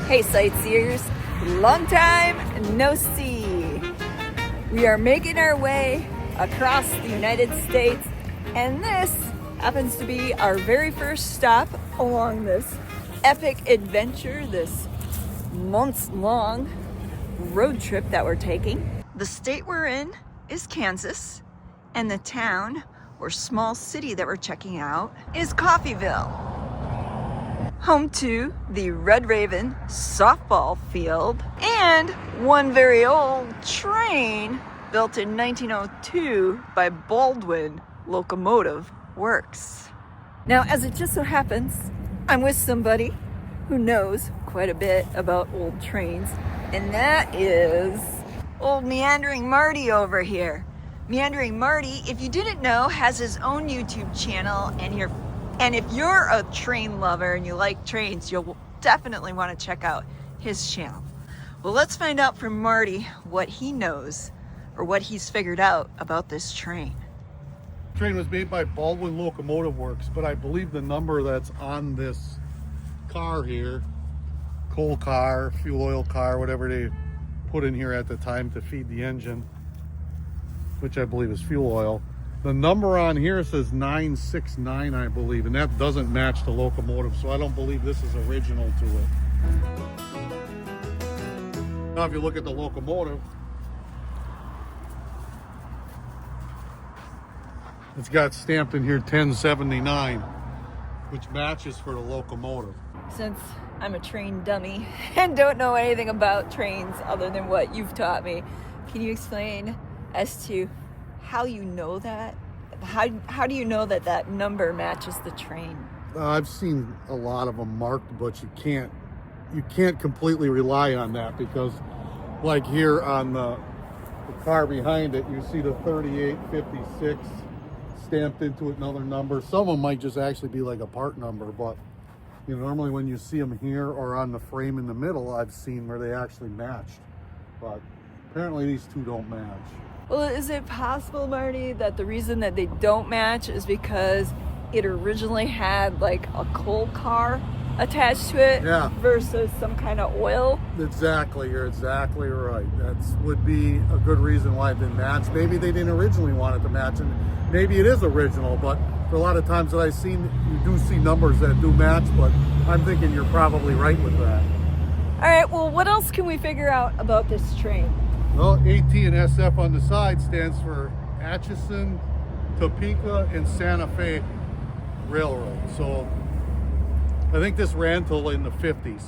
Hey sightseers, long time no see. We are making our way across the United States, and this happens to be our very first stop along this epic adventure, this months-long road trip that we're taking. The state we're in is Kansas, and the town or small city that we're checking out is Coffeyville, home to the Red Raven softball field and one very old train built in 1902 by Baldwin Locomotive Works. Now, as it just so happens, I'm with somebody who knows quite a bit about old trains, and that is old Meandering Marty over here. Meandering Marty, if you didn't know, has his own YouTube channel, and if you're a train lover and you like trains, you'll definitely want to check out his channel. Well, let's find out from Marty what he knows or what he's figured out about this train. The train was made by Baldwin Locomotive Works, but I believe the number that's on this car here, coal car, fuel oil car, whatever they put in here at the time to feed the engine, which I believe is fuel oil. The number on here says 969, I believe, and that doesn't match the locomotive, so I don't believe this is original to it. Now, if you look at the locomotive, it's got stamped in here 1079, which matches for the locomotive. Since I'm a train dummy and don't know anything about trains other than what you've taught me, can you explain as to how you know that? How do you know that that number matches the train? I've seen a lot of them marked, but you can't completely rely on that, because like here on the car behind it, you see the 3856 stamped into it, another number. Some of them might just actually be like a part number, but you know, normally when you see them here or on the frame in the middle, I've seen where they actually matched, but apparently these two don't match. Well, is it possible, Marty, that the reason that they don't match is because it originally had like a coal car attached to it, yeah, versus some kind of oil? Exactly, you're exactly right. That would be a good reason why it didn't match. Maybe they didn't originally want it to match, and maybe it is original, but for a lot of times that I've seen, you do see numbers that do match, but I'm thinking you're probably right with that. All right, well, what else can we figure out about this train? Well, AT and SF on the side stands for Atchison, Topeka, and Santa Fe Railroad. So I think this ran till in the 50s.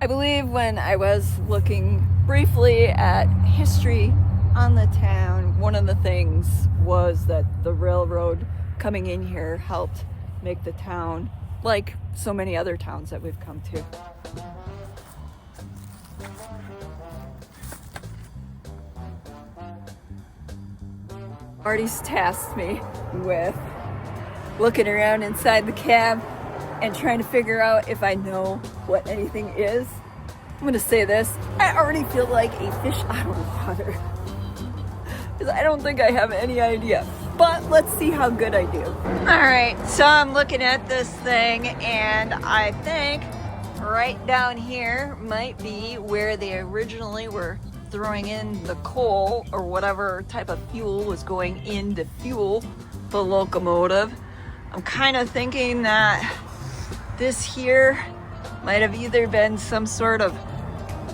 I believe when I was looking briefly at history on the town, one of the things was that the railroad coming in here helped make the town like so many other towns that we've come to. Marty's tasked me with looking around inside the cab and trying to figure out if I know what anything is. I'm gonna say this, I already feel like a fish out of water, because I don't think I have any idea, but let's see how good I do. All right, so I'm looking at this thing, and I think right down here might be where they originally were throwing in the coal or whatever type of fuel was going in to fuel the locomotive. I'm kind of thinking that this here might have either been some sort of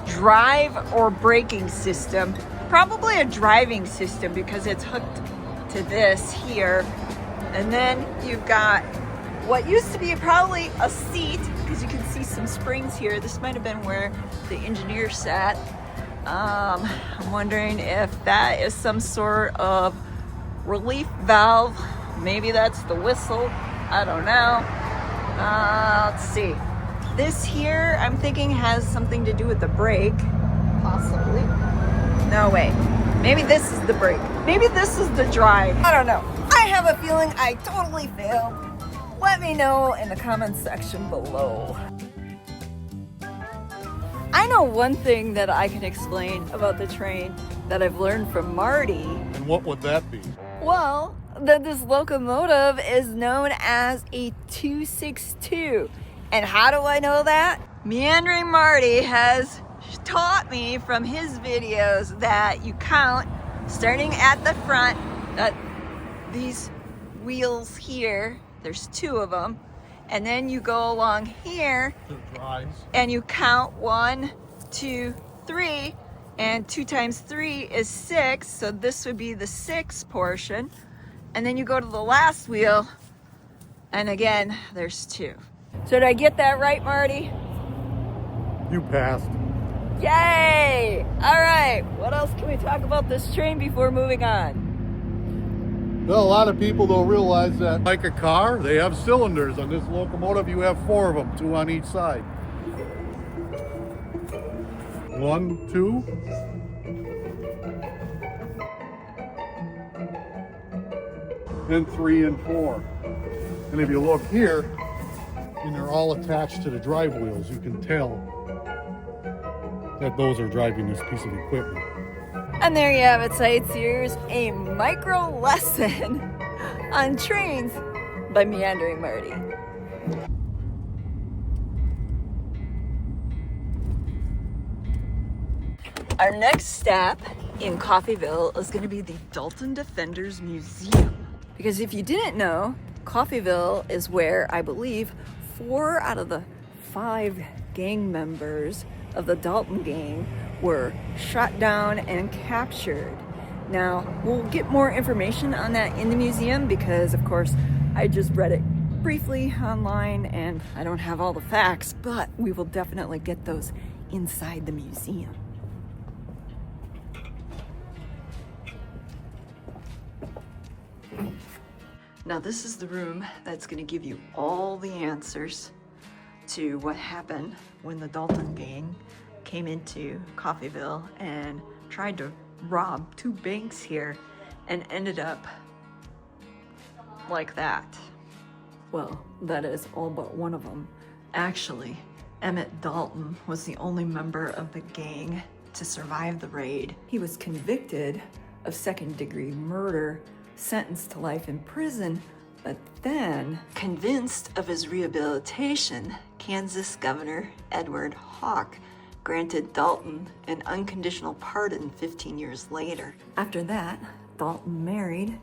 drive or braking system. Probably a driving system, because it's hooked to this here. And then you've got what used to be probably a seat, because you can see some springs here. This might have been where the engineer sat. I'm wondering if that is some sort of relief valve. Maybe that's the whistle. I don't know. Let's see. This here, I'm thinking, has something to do with the brake. Possibly. No, wait. Maybe this is the brake. Maybe this is the drive. I don't know. I have a feeling I totally failed. Let me know in the comments section below. I know one thing that I can explain about the train that I've learned from Marty. And what would that be? Well, that this locomotive is known as a 262. And how do I know that? Meandering Marty has taught me from his videos that you count starting at the front, that these wheels here, there's 2 of them, and then you go along here and you count 1, 2, 3, and 2 times 3 is 6, so this would be the 6 portion, and then you go to the last wheel and again there's 2. So did I get that right, Marty? You passed. Yay! All right, what else can we talk about this train before moving on? Well, a lot of people don't realize that, like a car, they have cylinders. On this locomotive, you have 4 of them, 2 on each side. 1, 2. And 3 and 4. And if you look here, and they're all attached to the drive wheels, you can tell that those are driving this piece of equipment. And there you have it, sightseers, a micro lesson on trains by Meandering Marty. Our next stop in Coffeyville is going to be the Dalton Defenders Museum. Because if you didn't know, Coffeyville is where I believe 4 out of the 5 gang members of the Dalton Gang were shot down and captured. Now, we'll get more information on that in the museum because, of course, I just read it briefly online and I don't have all the facts, but we will definitely get those inside the museum. Now, this is the room that's going to give you all the answers to what happened when the Dalton Gang came into Coffeyville and tried to rob 2 banks here and ended up like that. Well, that is all but one of them. Actually, Emmett Dalton was the only member of the gang to survive the raid. He was convicted of 2nd-degree murder, sentenced to life in prison, but then, convinced of his rehabilitation, Kansas Governor Edward Hawke granted Dalton an unconditional pardon 15 years later. After that, Dalton married,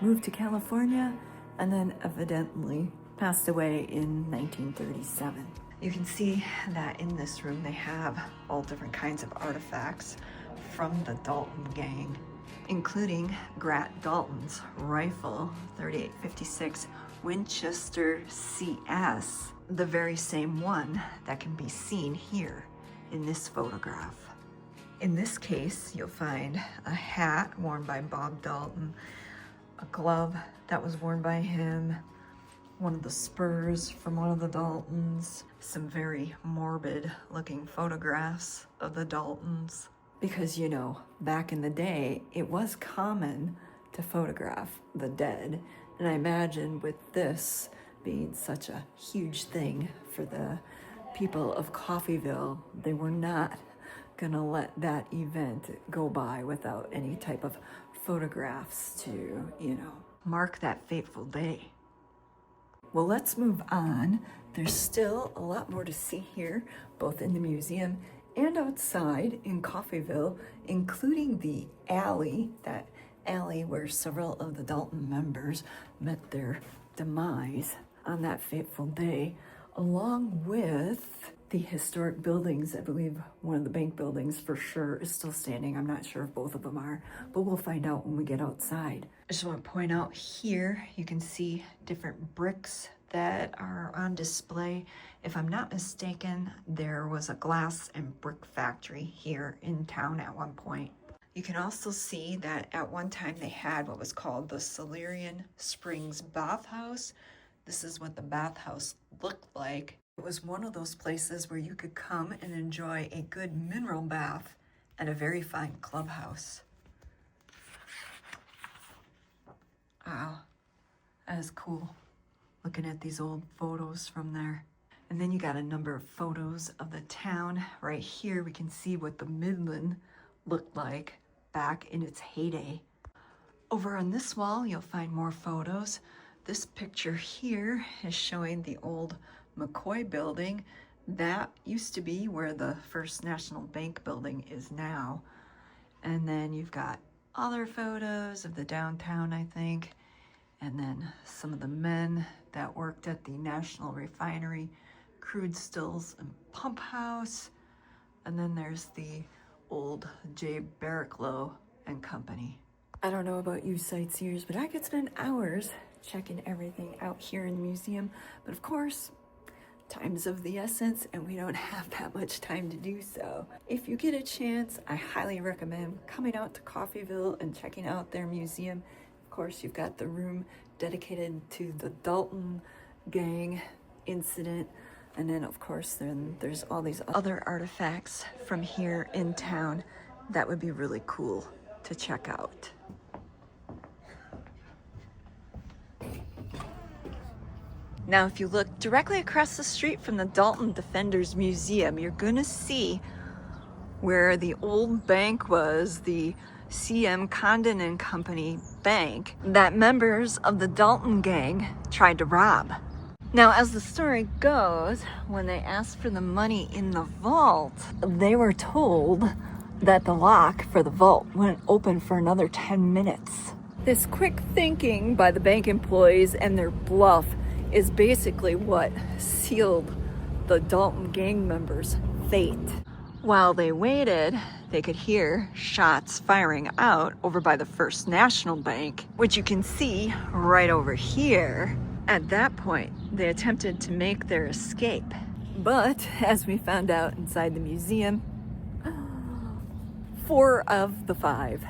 moved to California, and then evidently passed away in 1937. You can see that in this room they have all different kinds of artifacts from the Dalton Gang, including Grat Dalton's rifle, 3856 Winchester CS, the very same one that can be seen here in this photograph. In this case, you'll find a hat worn by Bob Dalton, a glove that was worn by him, one of the spurs from one of the Daltons, some very morbid looking photographs of the Daltons. Because, you know, back in the day, it was common to photograph the dead. And I imagine with this being such a huge thing for the people of Coffeyville, they were not gonna let that event go by without any type of photographs to, you know, mark that fateful day. Well, let's move on. There's still a lot more to see here, both in the museum and outside in Coffeyville, including the alley, that alley where several of the Dalton members met their demise on that fateful day, along with the historic buildings. I believe one of the bank buildings for sure is still standing. I'm not sure if both of them are, but we'll find out when we get outside. I just want to point out here, you can see different bricks that are on display. If I'm not mistaken, there was a glass and brick factory here in town at one point. You can also see that at one time they had what was called the Silurian Springs Bathhouse. This is what the bathhouse looked like. It was one of those places where you could come and enjoy a good mineral bath at a very fine clubhouse. Wow, that is cool. Looking at these old photos from there. And then you got a number of photos of the town. Right here we can see what the Midland looked like back in its heyday. Over on this wall you'll find more photos. This picture here is showing the old McCoy building That used to be where the First National Bank building is now. And then you've got other photos of the downtown, I think. And then some of the men that worked at the National Refinery, Crude Stills and Pump House. And then there's the old J. Barricklow and Company. I don't know about you sightseers, but I could spend hours checking everything out here in the museum. But of course, time's of the essence, and we don't have that much time to do so. If you get a chance, I highly recommend coming out to Coffeyville and checking out their museum. Of course, you've got the room dedicated to the Dalton Gang incident. And then, of course, then there's all these other artifacts from here in town that would be really cool to check out. Now, if you look directly across the street from the Dalton Defenders Museum, you're gonna see where the old bank was, the C.M. Condon and Company bank, that members of the Dalton Gang tried to rob. Now, as the story goes, when they asked for the money in the vault, they were told that the lock for the vault wouldn't open for another 10 minutes. This quick thinking by the bank employees and their bluff is basically what sealed the Dalton Gang members' fate. While they waited, they could hear shots firing out over by the First National Bank, which you can see right over here. At that point, they attempted to make their escape. But, as we found out inside the museum, 4 of the 5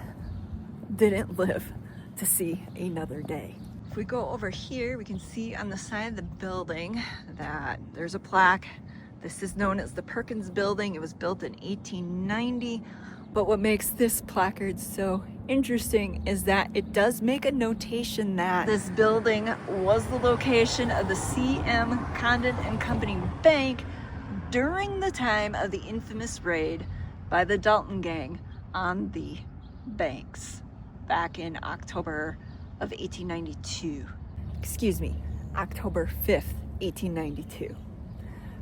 didn't live to see another day. If we go over here, we can see on the side of the building that there's a plaque. This is known as the Perkins Building. It was built in 1890. But what makes this placard so interesting is that it does make a notation that this building was the location of the C.M. Condon and Company Bank during the time of the infamous raid by the Dalton Gang on the banks back in October of 1892. Excuse me, October 5th, 1892.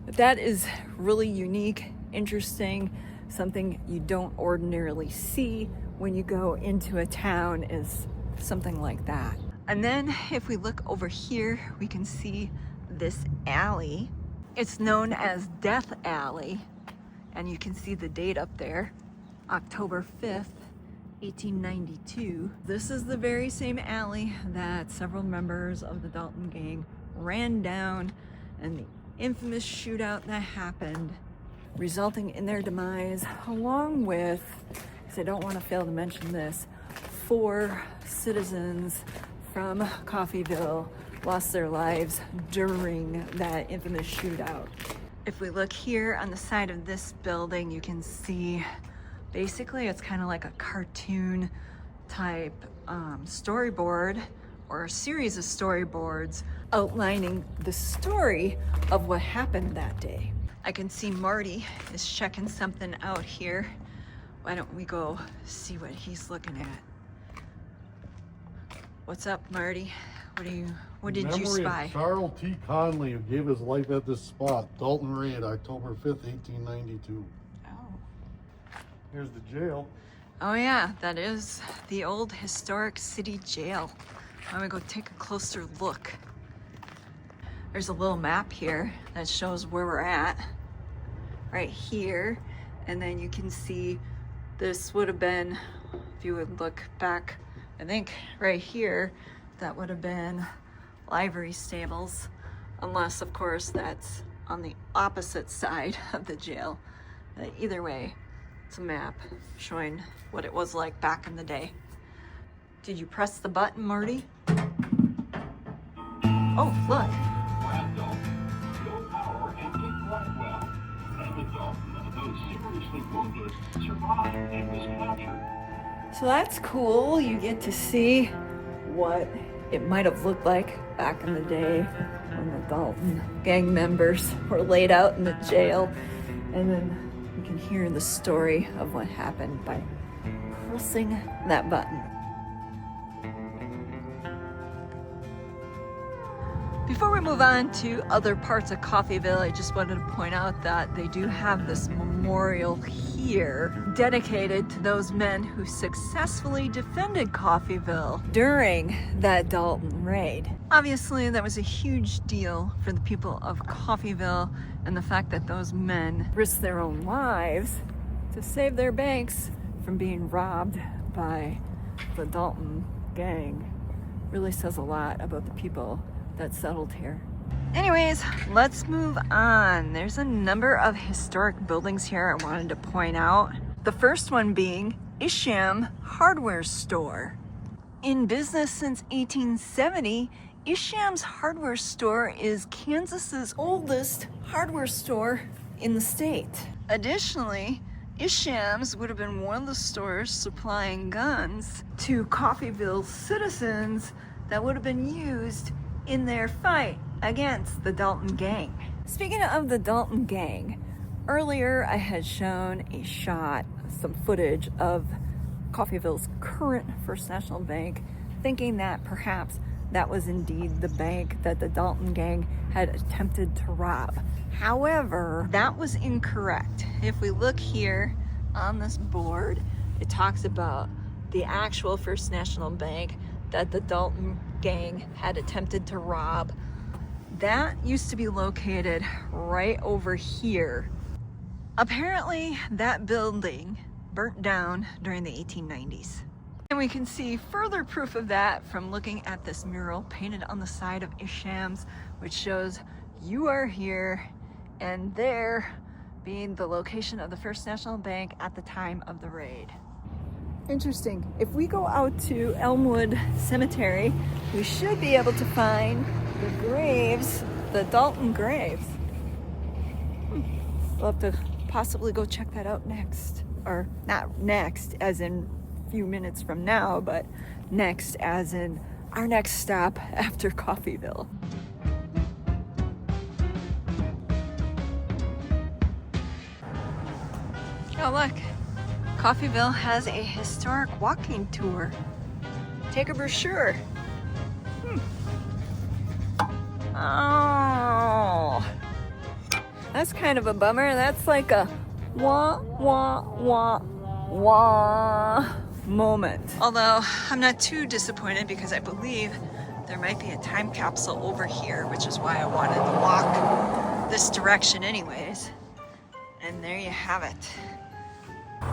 But that is really unique, interesting, something you don't ordinarily see when you go into a town is something like that. And then if we look over here, we can see this alley. It's known as Death Alley, and you can see the date up there, October 5th, 1892. This is the very same alley that several members of the Dalton Gang ran down, and the infamous shootout that happened, resulting in their demise, along with, because I don't want to fail to mention this, 4 citizens from Coffeyville lost their lives during that infamous shootout. If we look here on the side of this building, you can see basically it's kind of like a cartoon type storyboard, or a series of storyboards outlining the story of what happened that day. I can see Marty is checking something out here. Why don't we go see what he's looking at? What's up, Marty? What did you spy? Charles T. Conley, who gave his life at this spot. Dalton Raid, October 5th, 1892. Oh. Here's the jail. Oh yeah, that is the old historic city jail. I'm gonna go take a closer look. There's a little map here that shows where we're at, right here. And then you can see this would have been, if you would look back, I think right here, that would have been livery stables, unless of course that's on the opposite side of the jail. But either way, it's a map showing what it was like back in the day. Did you press the button, Marty? Oh, look. So that's cool. You get to see what it might have looked like back in the day when the Dalton Gang members were laid out in the jail. And then you can hear the story of what happened by pressing that button. Before we move on to other parts of Coffeyville, I just wanted to point out that they do have this memorial here dedicated to those men who successfully defended Coffeyville during that Dalton raid. Obviously, that was a huge deal for the people of Coffeyville, and the fact that those men risked their own lives to save their banks from being robbed by the Dalton Gang really says a lot about the people that settled here. Anyways, let's move on. There's a number of historic buildings here I wanted to point out. The first one being Isham Hardware Store. In business since 1870, Isham's Hardware Store is Kansas's oldest hardware store in the state. Additionally, Isham's would have been one of the stores supplying guns to Coffeyville citizens that would have been used in their fight against the Dalton Gang. Speaking of the Dalton Gang, earlier I had shown a shot, some footage of Coffeyville's current First National Bank, thinking that perhaps that was indeed the bank that the Dalton Gang had attempted to rob. However, that was incorrect. If we look here on this board, it talks about the actual First National Bank that the Dalton Gang had attempted to rob. That used to be located right over here. Apparently, that building burnt down during the 1890s. And we can see further proof of that from looking at this mural painted on the side of Isham's, which shows "You are here," and there being the location of the First National Bank at the time of the raid. Interesting. If we go out to Elmwood Cemetery, we should be able to find the graves, the Dalton graves. We'll have to possibly go check that out next. Or not next, as in a few minutes from now, but next as in our next stop after Coffeyville. Oh look, Coffeyville has a historic walking tour. Take a brochure. Oh, that's kind of a bummer. That's like a wah, wah, wah, wah moment. Although I'm not too disappointed because I believe there might be a time capsule over here, which is why I wanted to walk this direction anyways. And there you have it.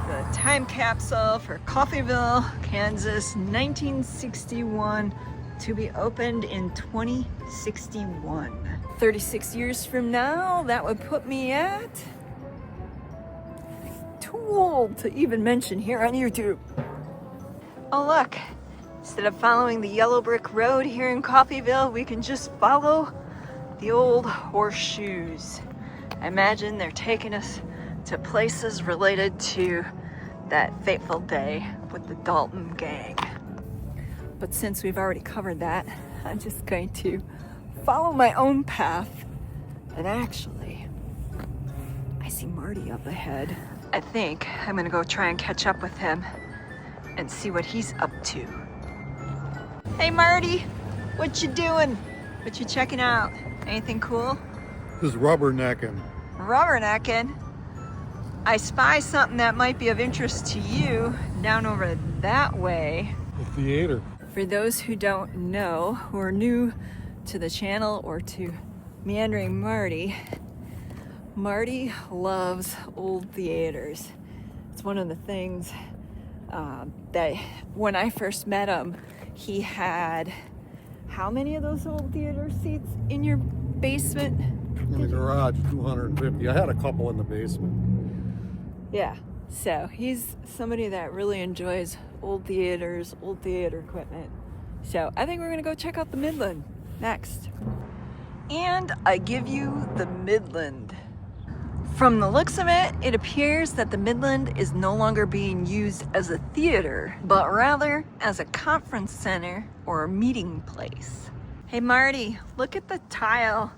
The time capsule for Coffeyville, Kansas, 1961, to be opened in 2061. 36 years from now, that would put me at... too old to even mention here on YouTube. Oh look, instead of following the yellow brick road here in Coffeyville, we can just follow the old horseshoes. I imagine they're taking us to places related to that fateful day with the Dalton Gang. But since we've already covered that, I'm just going to follow my own path. And actually, I see Marty up ahead. I think I'm gonna go try and catch up with him and see what he's up to. Hey Marty, what you doing? What you checking out? Anything cool? Just rubbernecking. Rubbernecking? I spy something that might be of interest to you down over that way. The theater. For those who don't know, who are new to the channel or to Meandering Marty, Marty loves old theaters. It's one of the things that when I first met him, he had how many of those old theater seats in your basement? In the garage, 250. I had a couple in the basement. Yeah, so he's somebody that really enjoys old theaters, old theater equipment. So I think we're gonna go check out the Midland next. And I give you the Midland. From the looks of it, it appears that the Midland is no longer being used as a theater, but rather as a conference center or a meeting place. Hey Marty, look at the tile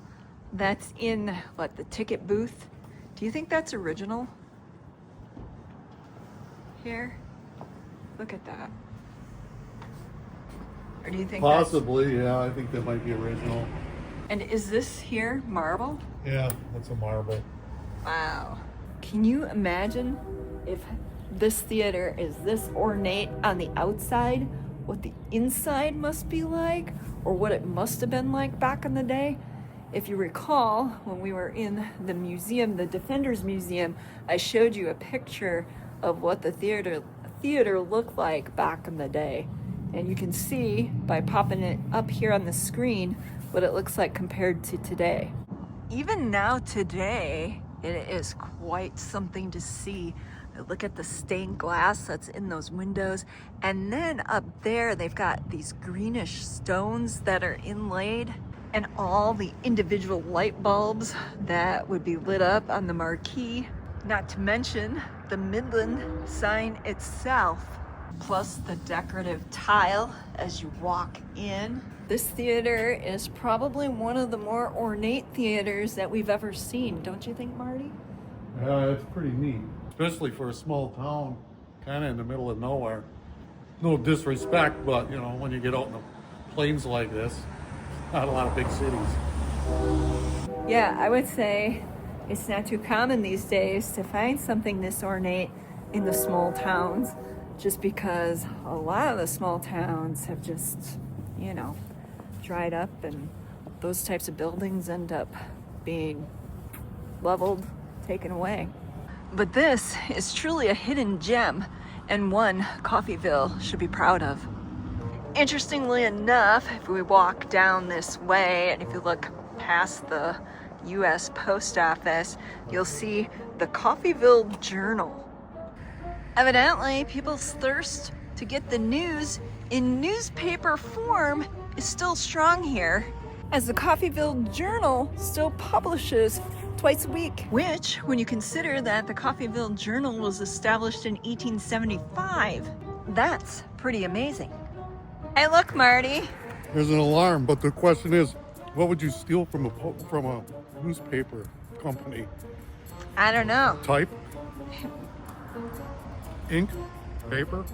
that's in, what, the ticket booth? Do you think that's original? Here, look at that. Or do you think Possibly, yeah, I think that might be original. And is this here marble? Yeah, that's a marble. Wow. Can you imagine if this theater is this ornate on the outside, what the inside must be like, or what it must have been like back in the day? If you recall, when we were in the museum, the Defenders Museum, I showed you a picture of what the theater looked like back in the day. And you can see by popping it up here on the screen what it looks like compared to today. Even now today, it is quite something to see. Look at the stained glass that's in those windows. And then up there, they've got these greenish stones that are inlaid, and all the individual light bulbs that would be lit up on the marquee. Not to mention the Midland sign itself, plus the decorative tile as you walk in. This theater is probably one of the more ornate theaters that we've ever seen. Don't you think, Marty? Yeah, it's pretty neat. Especially for a small town, kind of in the middle of nowhere. No disrespect, but you know, when you get out in the plains like this, not a lot of big cities. Yeah, I would say it's not too common these days to find something this ornate in the small towns, just because a lot of the small towns have just, you know, dried up, and those types of buildings end up being leveled, taken away. But this is truly a hidden gem, and one Coffeyville should be proud of. Interestingly enough, if we walk down this way, and if you look past the U.S. Post Office, you'll see the Coffeyville Journal. Evidently, people's thirst to get the news in newspaper form is still strong here, as the Coffeyville Journal still publishes twice a week. Which, when you consider that the Coffeyville Journal was established in 1875, that's pretty amazing. Hey, look, Marty. There's an alarm, but the question is, what would you steal from a newspaper company? I don't know. Type? Ink? Paper?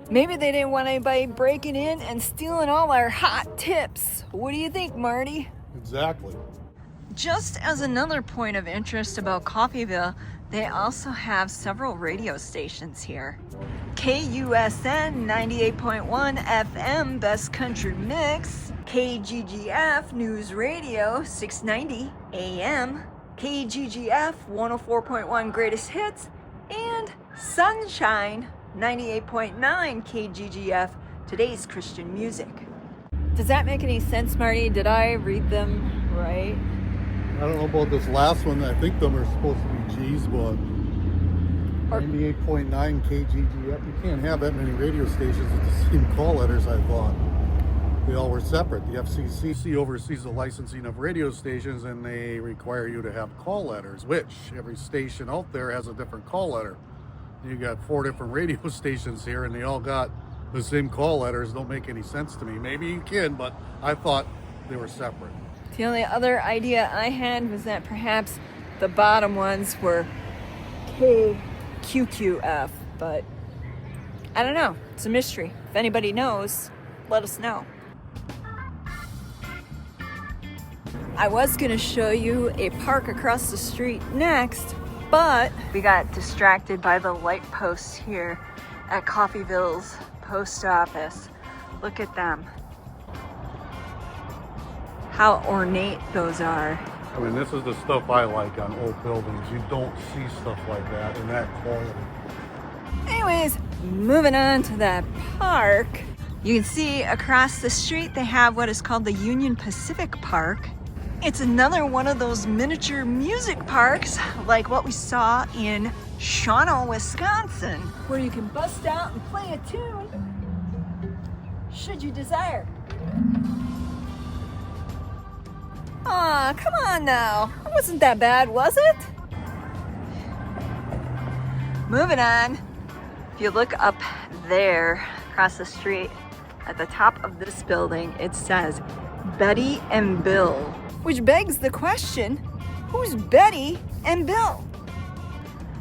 Maybe they didn't want anybody breaking in and stealing all our hot tips. What do you think, Marty? Exactly. Just as another point of interest about Coffeyville, they also have several radio stations here. KUSN 98.1 FM Best Country Mix, KGGF News Radio 690 AM, KGGF 104.1 Greatest Hits, and Sunshine 98.9 KGGF Today's Christian Music. Does that make any sense, Marty? Did I read them right? I don't know about this last one. I think them are supposed to be G's, but 98.9 KGGF. You can't have that many radio stations with the same call letters, I thought. They all were separate. The FCC oversees the licensing of radio stations, and they require you to have call letters, which every station out there has a different call letter. You got 4 different radio stations here, and they all got the same call letters. Don't make any sense to me. Maybe you can, but I thought they were separate. The only other idea I had was that perhaps the bottom ones were KQQF, but I don't know. It's a mystery. If anybody knows, let us know. I was going to show you a park across the street next, but we got distracted by the light posts here at Coffeyville's post office. Look at them. How ornate those are. I mean, this is the stuff I like on old buildings. You don't see stuff like that in that quality. Anyways, moving on to that park. You can see across the street they have what is called the Union Pacific Park. It's another one of those miniature music parks like what we saw in Shawano, Wisconsin, where you can bust out and play a tune should you desire. Aw, come on now. It wasn't that bad, was it? Moving on. If you look up there across the street at the top of this building, it says Betty and Bill, which begs the question, who's Betty and Bill?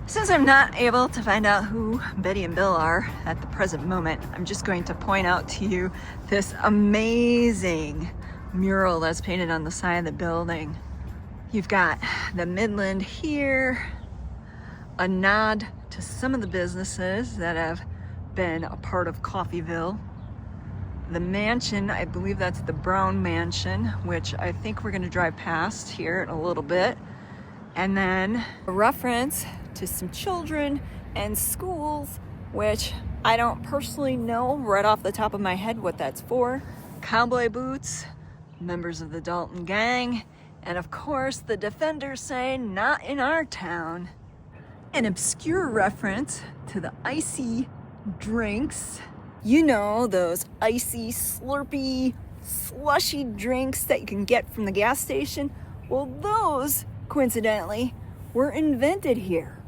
Since I'm not able to find out who Betty and Bill are at the present moment, I'm just going to point out to you this amazing mural that's painted on the side of the building. You've got the Midland here, a nod to some of the businesses that have been a part of Coffeyville. The mansion, I believe that's the Brown Mansion, which I think we're gonna drive past here in a little bit. And then a reference to some children and schools, which I don't personally know right off the top of my head what that's for. Cowboy boots, members of the Dalton Gang, and of course the Defenders saying, "Not in our town." An obscure reference to the icy drinks. You know, those icy, slurpy, slushy drinks that you can get from the gas station? Well, those, coincidentally, were invented here.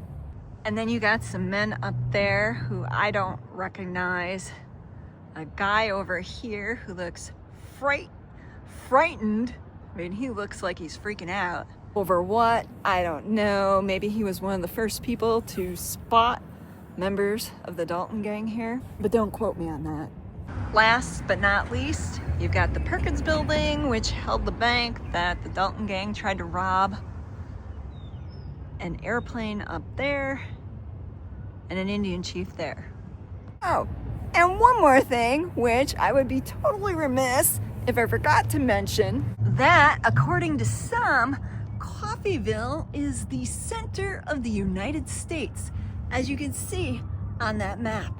And then you got some men up there who I don't recognize. A guy over here who looks frightened. I mean, he looks like he's freaking out. Over what? I don't know. Maybe he was one of the first people to spot members of the Dalton Gang here, but don't quote me on that. Last but not least, you've got the Perkins building, which held the bank that the Dalton Gang tried to rob. An airplane up there, and an Indian chief there. Oh, and one more thing, which I would be totally remiss if I forgot to mention, that according to some, Coffeyville is the center of the United States, as you can see on that map.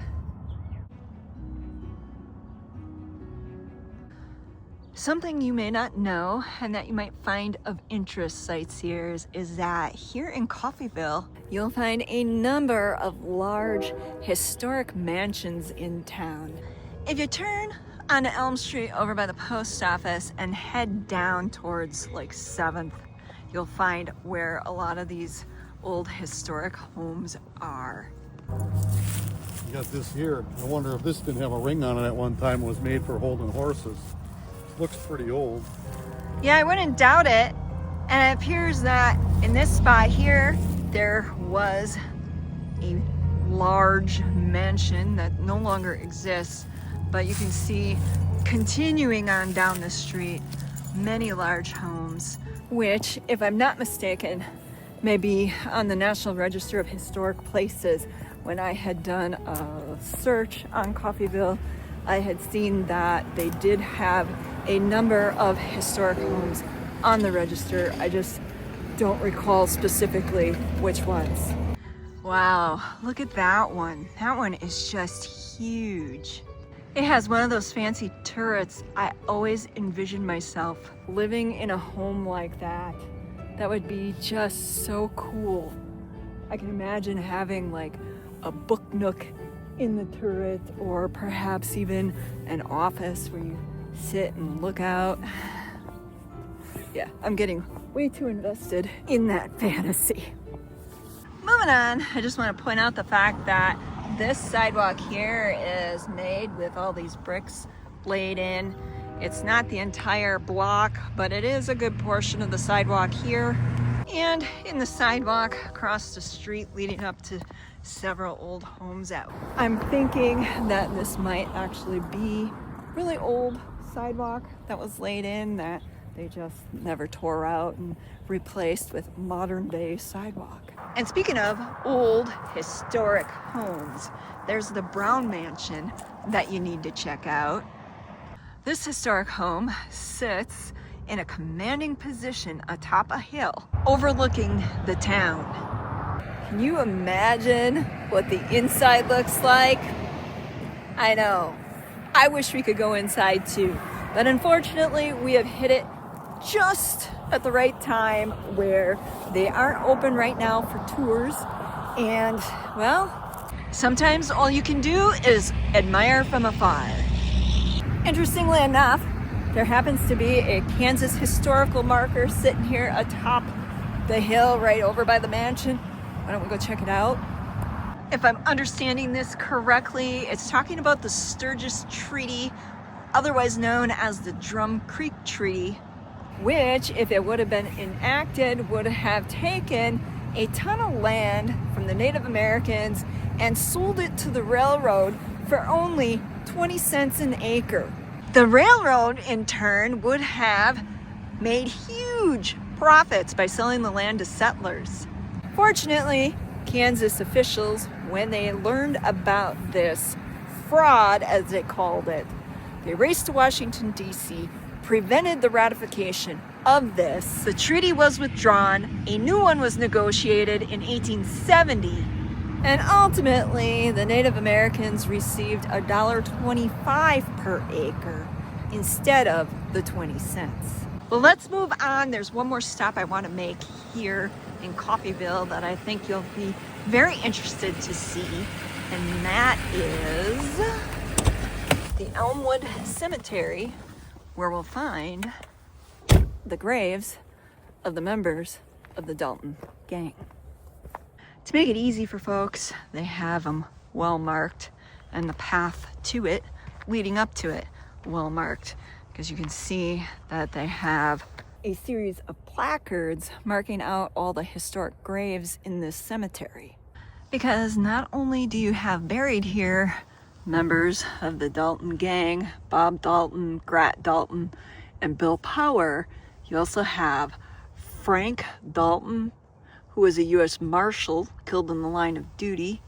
Something you may not know and that you might find of interest, sightseers, is that here in Coffeyville, you'll find a number of large historic mansions in town. If you turn onto Elm Street over by the post office and head down towards like 7th, you'll find where a lot of these old historic homes are. You got this here. I wonder if this didn't have a ring on it at one time. It was made for holding horses. Looks pretty old. Yeah, I wouldn't doubt it. And it appears that in this spot here, there was a large mansion that no longer exists, but you can see continuing on down the street, many large homes, which, if I'm not mistaken, may be on the National Register of Historic Places. When I had done a search on Coffeyville, I had seen that they did have a number of historic homes on the register. I just don't recall specifically which ones. Wow, look at that one. That one is just huge. It has one of those fancy turrets. I always envisioned myself living in a home like that. That would be just so cool. I can imagine having like a book nook in the turret, or perhaps even an office where you sit and look out. Yeah, I'm getting way too invested in that fantasy. Moving on, I just want to point out the fact that this sidewalk here is made with all these bricks laid in. It's not the entire block, but it is a good portion of the sidewalk here. And in the sidewalk across the street leading up to several old homes out. I'm thinking that this might actually be really old sidewalk that was laid in that they just never tore out and replaced with modern day sidewalk. And speaking of old historic homes, there's the Brown Mansion that you need to check out. This historic home sits in a commanding position atop a hill overlooking the town. Can you imagine what the inside looks like? I know. I wish we could go inside too, but unfortunately we have hit it just at the right time where they aren't open right now for tours. And well, sometimes all you can do is admire from afar. Interestingly enough, there happens to be a Kansas historical marker sitting here atop the hill right over by the mansion. Why don't we go check it out? If I'm understanding this correctly, it's talking about the Sturgis Treaty, otherwise known as the Drum Creek Treaty, which, if it would have been enacted, would have taken a ton of land from the Native Americans and sold it to the railroad for only 20 cents an acre. The railroad, in turn, would have made huge profits by selling the land to settlers. Fortunately, Kansas officials, when they learned about this fraud, as they called it, they raced to Washington, D.C., prevented the ratification of this. The treaty was withdrawn, a new one was negotiated in 1870, and ultimately the Native Americans received $1.25 per acre instead of the 20 cents. Well, let's move on. There's one more stop I want to make here in Coffeyville that I think you'll be very interested to see, and that is the Elmwood Cemetery, where we'll find the graves of the members of the Dalton Gang. To make it easy for folks, they have them well marked, and the path to it, leading up to it, well marked, because you can see that they have a series of placards marking out all the historic graves in this cemetery. Because not only do you have buried here members of the Dalton Gang, Bob Dalton, Grat Dalton, and Bill Power, you also have Frank Dalton, who was a U.S. Marshal killed in the line of duty,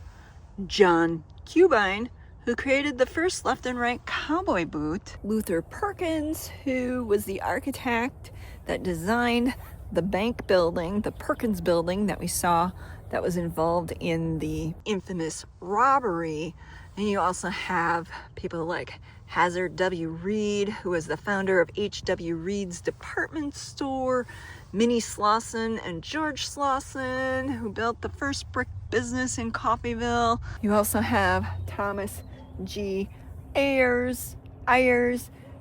John Cubine, who created the first left and right cowboy boot, Luther Perkins, who was the architect that designed the bank building, the Perkins building that we saw that was involved in the infamous robbery. And you also have people like Hazard W. Reed, who was the founder of H.W. Reed's department store, Minnie Slauson and George Slauson, who built the first brick business in Coffeyville. You also have Thomas G. Ayers,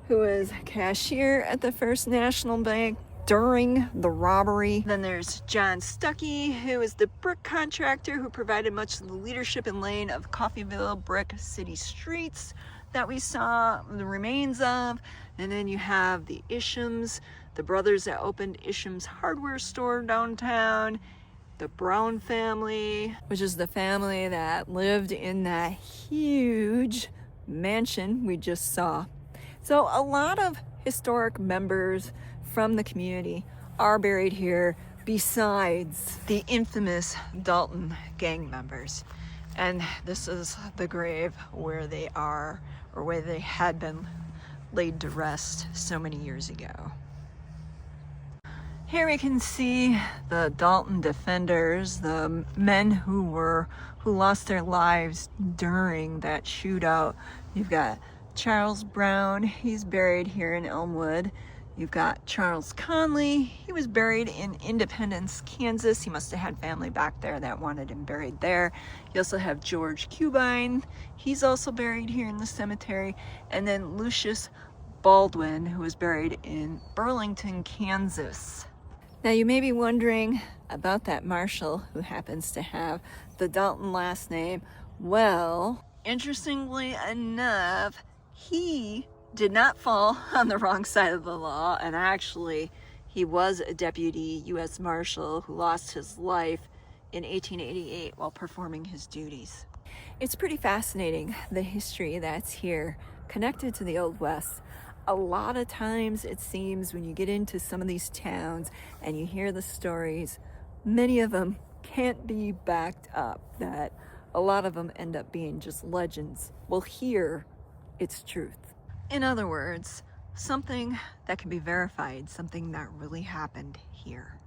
who was cashier at the First National Bank during the robbery. Then there's John Stuckey, who is the brick contractor who provided much of the leadership and laying of Coffeyville brick city streets that we saw the remains of. And then you have the Ishams, the brothers that opened Isham's hardware store downtown, the Brown family, which is the family that lived in that huge mansion we just saw. So a lot of historic members from the community are buried here, besides the infamous Dalton Gang members. And this is the grave where they are, or where they had been laid to rest so many years ago. Here we can see the Dalton defenders, the men who lost their lives during that shootout. You've got Charles Brown, he's buried here in Elmwood. You've got Charles Conley, he was buried in Independence, Kansas. He must have had family back there that wanted him buried there. You also have George Cubine, he's also buried here in the cemetery. And then Lucius Baldwin, who was buried in Burlington, Kansas. Now you may be wondering about that marshal who happens to have the Dalton last name. Well, interestingly enough, he did not fall on the wrong side of the law, and actually he was a deputy U.S. Marshal who lost his life in 1888 while performing his duties. It's pretty fascinating, the history that's here connected to the Old West. A lot of times it seems when you get into some of these towns and you hear the stories, many of them can't be backed up, that a lot of them end up being just legends. Well, here it's truth. In other words, something that can be verified, something that really happened here.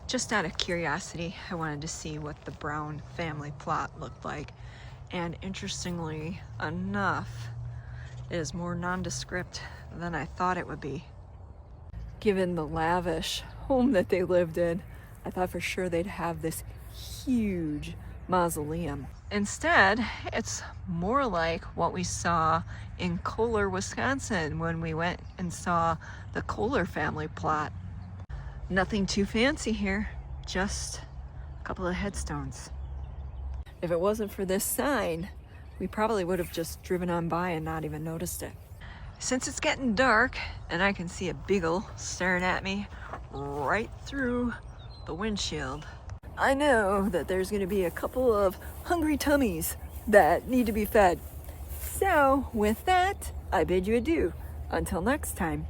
Just out of curiosity, I wanted to see what the Brown family plot looked like. And interestingly enough, it is more nondescript than I thought it would be. Given the lavish home that they lived in, I thought for sure they'd have this huge mausoleum. Instead, it's more like what we saw in Kohler, Wisconsin when we went and saw the Kohler family plot. Nothing too fancy here, just a couple of headstones. If it wasn't for this sign, we probably would have just driven on by and not even noticed it. Since it's getting dark and I can see a beagle staring at me right through the windshield, I know that there's going to be a couple of hungry tummies that need to be fed. So with that, I bid you adieu. Until next time.